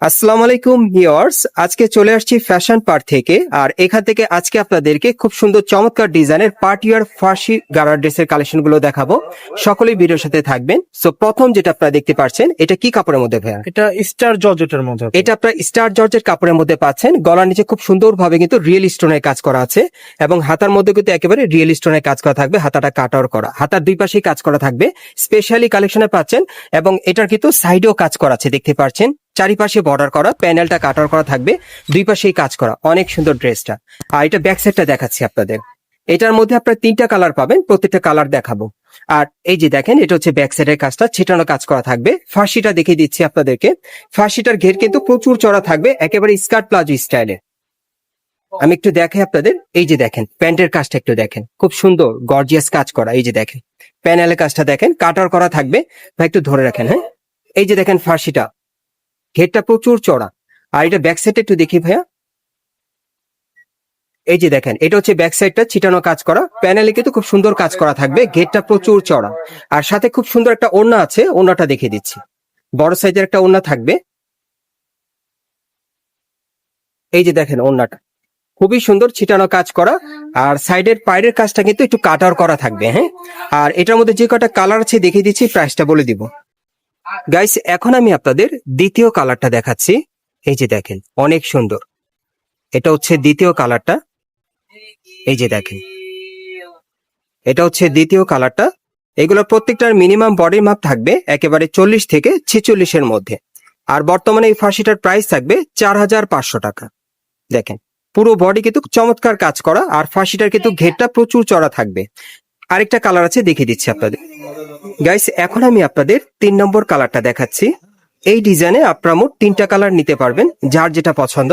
আসসালামু আলাইকুম ভিউয়ার্স, আজকে চলে আসছি ফ্যাশন পার্ট থেকে। আর এখান থেকে আজকে আপনাদেরকে খুব সুন্দর চমৎকার ডিজাইনের পার্টিওয়ার ফার্সি গারা ড্রেসের কালেকশন গুলো দেখাবো। সকলেই ভিডিওর সাথে থাকবেন। সো প্রথম যেটা আপনারা দেখতে পাচ্ছেন, এটা কি কাপড়ের মধ্যে ভাইয়া? এটা স্টার জর্জেটের মধ্যে আছে। এটা আপনার স্টার জর্জের কাপড়ের মধ্যে পাচ্ছেন। গলার নিচে খুব সুন্দরভাবে কিন্তু রিয়েল স্টোনের কাজ করা আছে এবং হাতার মধ্যে কিন্তু একেবারে রিয়েল স্টোনের কাজ করা থাকবে। হাতাটা কাটার করা, হাতার দুই পাশেই কাজ করা থাকবে। স্পেশালি কালেকশনে পাচ্ছেন এবং এটার কিন্তু সাইডেও কাজ করা আছে, দেখতে পাচ্ছেন। চারিপাশে বর্ডার করা, প্যানেলটা কাটার করা থাকবে, দুই পাশেই কাজ করা। অনেক সুন্দর ড্রেসটা। আর এটা ব্যাক সাইডটা দেখাচ্ছি আপনাদের। এটার মধ্যে আপনার তিনটা কালার পাবেন, প্রত্যেকটা কালার দেখাবো। আর এই যে দেখেন, এটা হচ্ছে ব্যাক সাইডের কাজটা, ছিটানো কাজ করা থাকবে। ফার্সিটা দেখিয়ে দিচ্ছি আপনাদেরকে। ফার্সিটার ঘের কিন্তু প্রচুর চড়া থাকবে, একেবারে স্কার্ট প্লাজো স্টাইলে। আমি একটু দেখাই আপনাদের। এই যে দেখেন, প্যান্টের কাজটা একটু দেখেন, খুব সুন্দর গর্জিয়াস কাজ করা। এই যে দেখেন, প্যানেলের কাজটা দেখেন, কাটার করা থাকবে। ভাই একটু ধরে রাখেন, হ্যাঁ। এই যে দেখেন ফার্সিটা, ঘেরটা প্রচুর চড়া। আর এটা ব্যাক সাইডটা একটু দেখি ভাইয়া। এই যে দেখেন, এটা হচ্ছে ব্যাক সাইডটা, ছিটানো কাজ করা। প্যানেলে কিন্তু খুব সুন্দর কাজ করা থাকবে, গেটটা প্রচুর চড়া। আর সাথে খুব সুন্দর একটা ওড়না আছে, ওড়নাটা দেখিয়ে দিচ্ছি। বড় সাইজের একটা ওড়না থাকবে। এই যে দেখেন ওড়নাটা খুবই সুন্দর, ছিটানো কাজ করা। আর সাইডের পায়ের কাজটা কিন্তু একটু কাটার করা থাকবে, হ্যাঁ। আর এটার মধ্যে যে কটা কালার আছে দেখিয়ে দিচ্ছি, প্রাইসটা বলে দিব। গাইস, এখন আমি আপনাদের দ্বিতীয় কালারটা দেখাচ্ছি। এই যে দেখেন, অনেক সুন্দর। এটা হচ্ছে দ্বিতীয় কালারটা। এই যে দেখেন, এটা হচ্ছে দ্বিতীয় কালারটা। এগুলো প্রত্যেকটার মিনিমাম বডির মাপ থাকবে একেবারে 40 থেকে 46-এর মধ্যে। আর বর্তমানে এই ফার্সিটার প্রাইস থাকবে 4500 টাকা। দেখেন, পুরো বডি কিন্তু চমৎকার কাজ করা। আর ফার্সিটার কিন্তু ঘেরটা প্রচুর চড়া থাকবে। আরেকটা কালার আছে, দেখিয়ে দিচ্ছি আপনাদের। গাইস, এখন আমি আপনাদের 3 নম্বর কালারটা দেখাচ্ছি। এই ডিজাইনে আপনারা মোট 3টা কালার নিতে পারবেন, যার যেটা পছন্দ।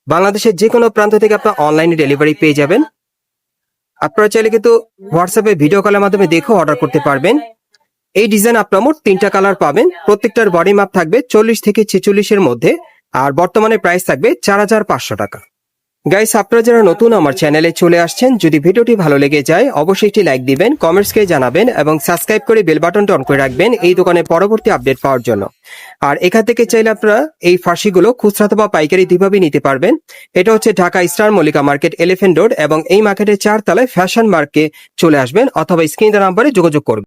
বাংলাদেশের যে কোনো প্রান্ত থেকে আপনারা অনলাইনে ডেলিভারি পেয়ে যাবেন। আপনারা চাইলে কিন্তু হোয়াটসঅ্যাপে ভিডিও কলের মাধ্যমে দেখেও অর্ডার করতে পারবেন। এই ডিজাইন আপনারা মোট 3টা কালার পাবেন। প্রত্যেকটার বডি মাপ থাকবে 40 থেকে 46-এর মধ্যে। আর বর্তমানে প্রাইস থাকবে 4500 টাকা। গাইস, আপনারা যারা নতুন আমার চ্যানেলে চলে আসছেন, যদি ভিডিওটি ভালো লেগে যায় অবশ্যই একটি লাইক দিবেন, কমেন্টসকে জানাবেন এবং সাবস্ক্রাইব করে বেল বাটনটা অন করে রাখবেন এই দোকানের পরবর্তী আপডেট পাওয়ার জন্য। আর এখান থেকে চাইলে আপনারা এই ফার্সিগুলো খুচরা অথবা পাইকারি দুইভাবে নিতে পারবেন। এটা হচ্ছে Dhaka star Mallika market, elephant road, এবং এই মার্কেটের 4 তলায় ফ্যাশন মার্কে চলে আসবেন অথবা স্ক্রিন নাম্বারে যোগাযোগ করবেন।